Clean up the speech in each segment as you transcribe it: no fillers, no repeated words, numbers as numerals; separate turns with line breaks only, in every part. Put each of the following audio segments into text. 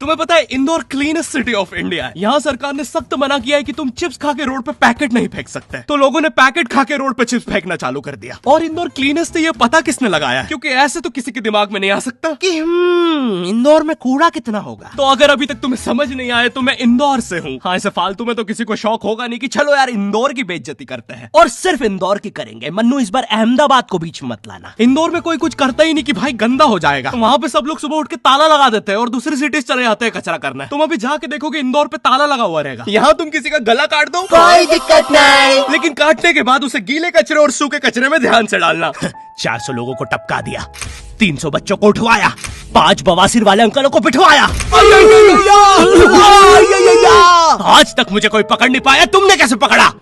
तुम्हें पता है Indore cleanest city of India है। यहाँ सरकार ने सख्त मना किया है कि तुम चिप्स खा के रोड पे पैकेट नहीं फेंक सकते। तो लोगों ने पैकेट खा के रोड पे चिप्स फेंकना चालू कर दिया। और इंदौर क्लीनेस्ट से ये पता किसने लगाया है? क्योंकि ऐसे तो किसी के दिमाग में नहीं आ सकता कि इंदौर में कूड़ा कितना होगा। तो अगर अभी तक तुम्हें समझ नहीं आया तो मैं इंदौर से हूँ। हाँ, ऐसे फालतू में तो किसी को शौक होगा नहीं कि चलो यार इंदौर की बेइज्जती करते हैं, और सिर्फ इंदौर की करेंगे। मन्नू, इस बार अहमदाबाद को बीच में मत लाना। इंदौर में कोई कुछ करता ही नहीं कि भाई गंदा हो जाएगा। तो वहाँ पे सब लोग सुबह उठ के ताला लगा देते हैं और दूसरी सिटीज चले जाते हैं कचरा करना। तुम अभी जाके देखोगे इंदौर पे ताला लगा हुआ रहेगा। यहाँ तुम किसी का गला काट दो
कोई दिक्कत नहीं,
लेकिन काटने के बाद उसे गीले कचरे और सूखे कचरे में ध्यान से डालना। 400 लोगों को टपका दिया, 300 बच्चों को उठवाया, 5 बवासीर वाले अंकलों को पिटवाया। आज तक मुझे कोई पकड़ नहीं पाया, तुमने कैसे पकड़ा?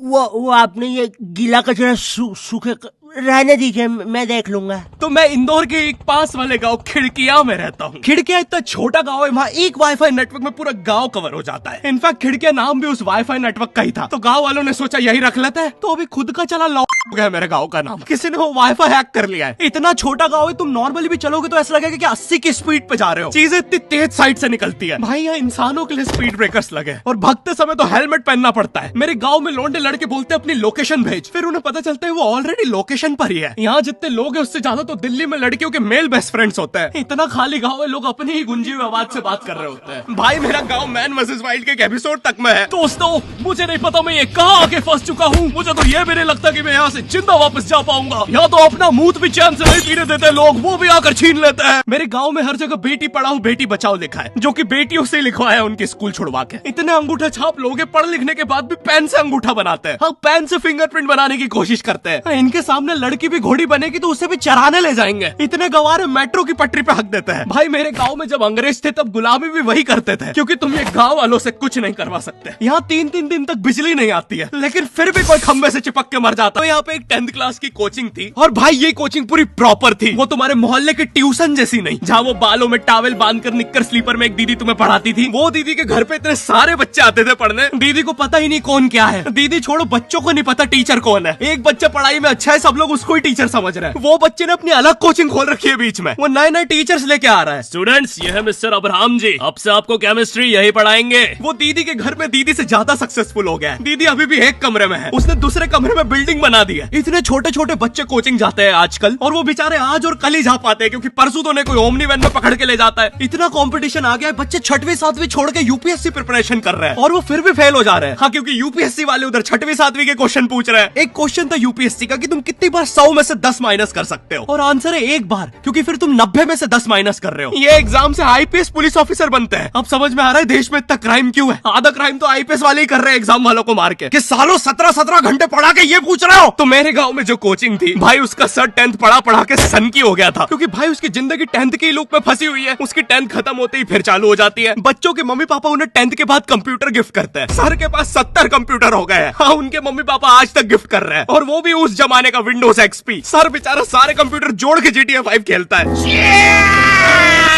वो आपने ये गीला कचरा सूखे रहने दीजिए, मैं देख लूंगा।
तो मैं इंदौर के एक पास वाले गांव खिड़किया में रहता हूँ। खिड़किया इतना छोटा गांव है, वहाँ एक वाईफाई नेटवर्क में पूरा गांव कवर हो जाता है। इनफैक्ट खिड़किया नाम भी उस वाईफाई नेटवर्क का ही था, तो गांव वालों ने सोचा यही रख लेते हैं। तो अभी खुद का चला लॉ हो गया मेरे गांव का नाम। किसी ने वो वाईफाई हैक कर लिया है। इतना छोटा गांव है, तुम नॉर्मली भी चलोगे तो ऐसा लगेगा कि 80 की स्पीड पे जा रहे हो। चीजें इतनी तेज साइड से निकलती है। भाई यहाँ इंसानों के लिए स्पीड ब्रेकर्स लगे, और भगते समय तो हेलमेट पहनना पड़ता है। मेरे गाँव में लौंडे लड़के बोलते अपनी लोकेशन भेज, फिर उन्हें पता चलता है वो ऑलरेडी लोकेशन पर ही है। यहाँ जितने लोग हैं उससे ज्यादा तो दिल्ली में लड़कियों के मेल बेस्ट फ्रेंड्स होते हैं। इतना खाली गांव है, लोग अपनी ही गुंजी हुई आवाज से बात कर रहे होते हैं। भाई मेरा गांव मैन वर्सेस वाइल्ड के एक एपिसोड तक में है। दोस्तों, मुझे नहीं पता मैं ये कहाँ आके फंस चुका हूँ। मुझे तो ये भी नहीं लगता कि मैं यहाँ से जिंदा वापस जा पाऊंगा। यहाँ तो अपना मूत भी चैन से नहीं पीने देते लोग, वो भी आकर छीन लेते हैं। मेरे गाँव में हर जगह बेटी पढ़ाओ बेटी बचाओ लिखा है, जो की बेटियों से लिखवाया उनके स्कूल छुड़वा के। इतने अंगूठा छाप लोग पढ़ लिखने के बाद भी पेन से अंगूठा बनाते हैं। हाँ, पेन से फिंगरप्रिंट बनाने की कोशिश करते हैं। इनके सामने लड़की भी घोड़ी बनेगी तो उसे भी चराने ले जाएंगे। इतने गवार मेट्रो की पटरी पे हक देते हैं। भाई मेरे गांव में जब अंग्रेज थे तब गुलामी भी वही करते थे, क्योंकि तुम ये गांव वालों से कुछ नहीं करवा सकते। यहाँ 3-3 दिन तक बिजली नहीं आती है, लेकिन फिर भी कोई खंबे से चिपक के मर जाता है। यहाँ पे एक 10th क्लास की कोचिंग थी, और भाई ये कोचिंग पूरी प्रॉपर थी। वो तुम्हारे मोहल्ले के ट्यूशन जैसी नहीं, जहाँ वो बालों में टावल बांधकर निक्कर स्लीपर में एक दीदी तुम्हें पढ़ाती थी। वो दीदी के घर पे इतने सारे बच्चे आते थे पढ़ने, दीदी को पता ही नहीं कौन क्या है। दीदी छोड़ो, बच्चों को नहीं पता टीचर कौन है। एक बच्चा पढ़ाई में अच्छा है, सब लोग उसको ही टीचर समझ रहे हैं। वो बच्चे ने अपनी अलग कोचिंग खोल रखी है बीच में, वो नए नए टीचर्स लेके आ रहा है। स्टूडेंट्स, ये है मिस्टर अब्राहम जी, अब से आपको केमिस्ट्री यही पढ़ाएंगे। वो दीदी के घर में दीदी से ज्यादा सक्सेसफुल हो गया है। दीदी अभी भी एक कमरे में है, उसने दूसरे कमरे में बिल्डिंग बना दी है। इतने छोटे छोटे बच्चे कोचिंग जाते हैं आजकल, और वो बेचारे आज और कल ही जा पाते हैं, क्योंकि परसों तो उन्हें कोई ओमनी वैन में पकड़ के ले जाता है। इतना कंपटीशन आ गया है, बच्चे 6वीं 7वीं छोड़ के यूपीएससी प्रिपरेशन कर रहे हैं, और वो फिर भी फेल हो जा रहे हैं। हाँ, क्योंकि यूपीएससी वाले उधर 6वीं 7वीं के क्वेश्चन पूछ रहे हैं। एक क्वेश्चन था यूपीएससी का कि तुम कितनी बार 100 में से 10 माइनस कर सकते हो, और आंसर है एक बार, क्योंकि फिर तुम 90 में से 10 माइनस कर रहे हो। ये एग्जाम से आईपीएस पुलिस ऑफिसर बनते हैं। अब समझ में आ रहा है देश में इतना क्राइम क्यों है। आधा क्राइम तो आईपीएस वाले ही कर रहे हैं एग्जाम वालों को मार के, कि सालों 17-17 घंटे पढ़ा के ये पूछ रहे हो। तो मेरे गांव में जो कोचिंग थी, भाई उसका सर 10th पढ़ा के सन की हो गया था, क्योंकि भाई उसकी जिंदगी 10th की लूप में फंसी हुई है। उसकी 10th खत्म होते ही फिर चालू हो जाती है। बच्चों के मम्मी पापा उन्हें 10th के बाद कंप्यूटर गिफ्ट करते हैं। सर के पास 70 कंप्यूटर हो गए हैं। हाँ, उनके मम्मी पापा आज तक गिफ्ट कर रहे हैं, और वो भी उस जमाने का विंडोज XP। सर बेचारा सारे कंप्यूटर जोड़ के GTA 5 खेलता है।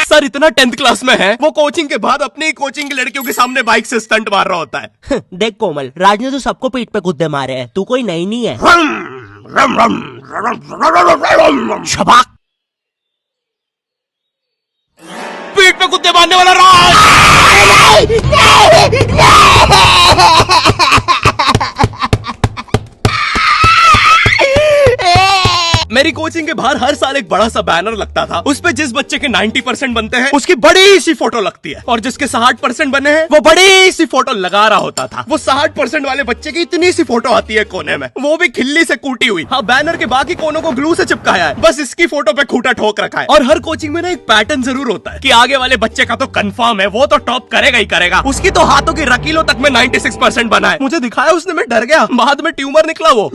सर इतना 10th क्लास में है, वो कोचिंग के बाद अपनी ही कोचिंग की लड़कियों के सामने बाइक से स्टंट मार रहा होता है।
देख कोमल, राज ने तो सबको पीठ पे कुत्ते मारे हैं, तू कोई नई नहीं है।
शबाक, पीठ पे कुत्ते मारने वाला राज। मेरी कोचिंग के बाहर हर साल एक बड़ा सा बैनर लगता था, उस पे जिस बच्चे के 90% बनते हैं उसकी बड़ी सी फोटो लगती है, और जिसके 60% बने हैं वो बड़ी सी फोटो लगा रहा होता था। वो 60% वाले बच्चे की इतनी सी फोटो आती है कोने में, वो भी खिल्ली से कूटी हुई। हाँ, बैनर के बाकी कोनों को ग्लू से चिपकाया है, बस इसकी फोटो पे खूंटा ठोक रखा है। और हर कोचिंग में ना एक पैटर्न जरूर होता है कि आगे वाले बच्चे का तो कंफर्म है, वो तो टॉप करेगा ही करेगा। उसकी तो हाथों की रकीलों तक में 96% बना है। मुझे दिखाया उसने, मैं डर गया, बाद में ट्यूमर निकला वो।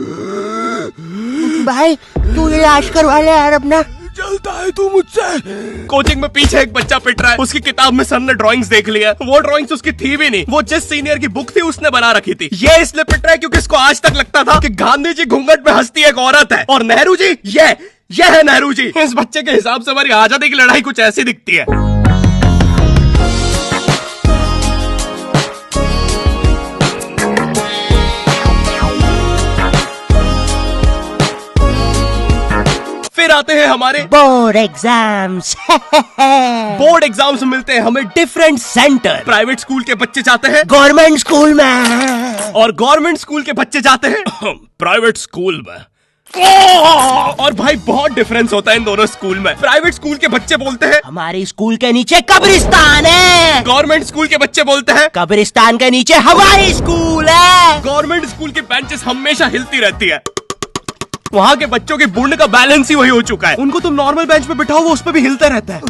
भाई तू इलाज करवा ले यार अपना।
चलता है तू मुझसे। कोचिंग में पीछे एक बच्चा पिट रहा है, उसकी किताब में सर ने ड्राइंग्स देख लिया। वो ड्राइंग्स उसकी थी भी नहीं, वो जिस सीनियर की बुक थी उसने बना रखी थी। ये इसलिए पिट रहा है क्योंकि इसको आज तक लगता था कि गांधी जी घूंघट में हंसती एक औरत है, और नेहरू जी ये है नेहरू जी। इस बच्चे के हिसाब से हमारी आजादी की लड़ाई कुछ ऐसी दिखती है। फिर आते हैं हमारे
बोर्ड एग्जाम्स।
बोर्ड एग्जाम्स मिलते हैं हमें डिफरेंट सेंटर। प्राइवेट स्कूल के बच्चे जाते हैं
गवर्नमेंट स्कूल में
और गवर्नमेंट स्कूल के बच्चे जाते हैं प्राइवेट स्कूल में। और भाई बहुत डिफरेंस होता है इन दोनों स्कूल में। प्राइवेट स्कूल के बच्चे बोलते हैं
हमारी स्कूल के नीचे कब्रिस्तान है।
गवर्नमेंट स्कूल के बच्चे बोलते हैं
कब्रिस्तान के नीचे हमारी स्कूल है।
गवर्नमेंट स्कूल की बेंचेस हमेशा हिलती रहती है। वहाँ के बच्चों के बुंड का बैलेंस ही वही हो चुका है। उनको तुम नॉर्मल बेंच पे बिठाओ वो उस पे भी हिलता रहता है।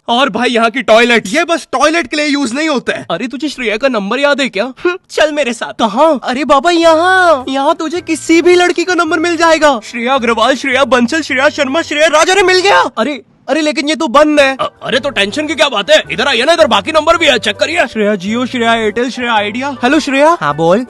और भाई यहाँ की टॉयलेट ये बस टॉयलेट के लिए यूज नहीं होता है। अरे तुझे श्रेया का नंबर याद है क्या? चल मेरे साथ। कहाँ? अरे बाबा यहाँ तुझे किसी भी लड़की का नंबर मिल जाएगा। श्रेया अग्रवाल, श्रेया बंसल, श्रेया शर्मा, श्रेया राजा ने मिल गया। अरे लेकिन ये तो बंद है। अरे तो टेंशन की क्या बात है, इधर आइए ना, इधर बाकी नंबर भी है, चेक करिए। श्रेया जियो, श्रेया एयरटेल, श्रेया आइडिया। हेलो श्रेया।
हाँ बोल।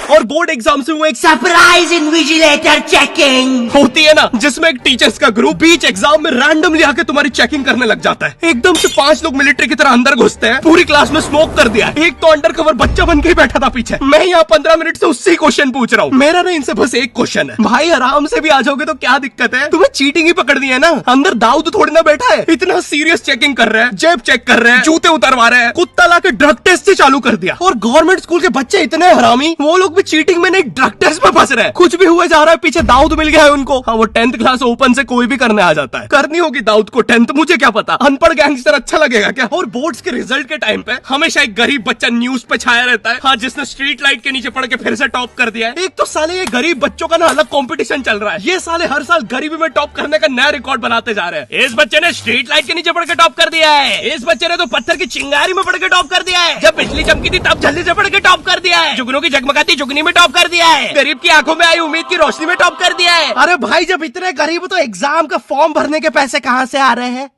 और बोर्ड एग्जाम से वो एक
सरप्राइज इन्विजिलेटर चेकिंग
होती है ना, जिसमें एक टीचर्स का ग्रुप बीच एग्जाम में रैंडमली आके तुम्हारी चेकिंग करने लग जाता है। एकदम से 5 लोग मिलिट्री की तरह अंदर घुसते हैं, पूरी क्लास में स्मोक कर दिया। एक तो अंडर कवर बच्चा बन के ही बैठा था पीछे। मैं यहाँ 15 मिनट से उससे ही क्वेश्चन पूछ रहा हूँ। मेरा ना इनसे बस एक क्वेश्चन है, भाई आराम से भी आ जाओगे तो क्या दिक्कत है? तुम्हें चीटिंग ही पकड़नी है ना, अंदर दाऊद थोड़ी ना बैठा है। इतना सीरियस चेकिंग कर रहे हैं, जेब चेक कर रहे हैं, जूते उतरवा रहे हैं, कुत्ता लाके ड्रग टेस्ट से चालू कर दिया। और गवर्नमेंट स्कूल के बच्चे इतने हरामी, वो लोग भी चीटिंग में नहीं ड्रग टेस्ट में फंस रहे हैं। कुछ भी हुए जा रहा है, पीछे दाऊद मिल गया है उनको। हाँ वो 10th क्लास ओपन से कोई भी करने आ जाता है। करनी होगी दाऊद को 10th, मुझे क्या पता, अनपढ़ गैंगस्टर अच्छा लगेगा क्या? और बोर्ड्स के रिजल्ट के टाइम पे हमेशा एक गरीब बच्चा न्यूज पे छाया रहता है, हाँ जिसने स्ट्रीट लाइट के नीचे पड़ के फिर से टॉप कर दिया है। एक तो साले ये गरीब बच्चों का ना अलग कंपटीशन चल रहा है। ये साले हर साल गरीबी में टॉप करने का नया रिकॉर्ड बनाते जा रहे हैं। इस बच्चे ने स्ट्रीट लाइट के नीचे पड़ के टॉप कर दिया है, इस बच्चे ने तो पत्थर की चिंगारी में पड़ के टॉप कर दिया है, जब बिजली चमकी थी तब जल्दी से पड़ के टॉप कर दिया है, जुगनू की जगमगाती जुगनी में टॉप कर दिया है, गरीब की आंखों में आई उम्मीद की रोशनी में टॉप कर दिया है।
अरे भाई जब इतने गरीब हो तो एग्जाम का फॉर्म भरने के पैसे कहाँ से आ रहे हैं?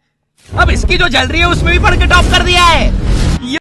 अब इसकी जो जल रही है उसमें भी पढ़ के टॉप कर दिया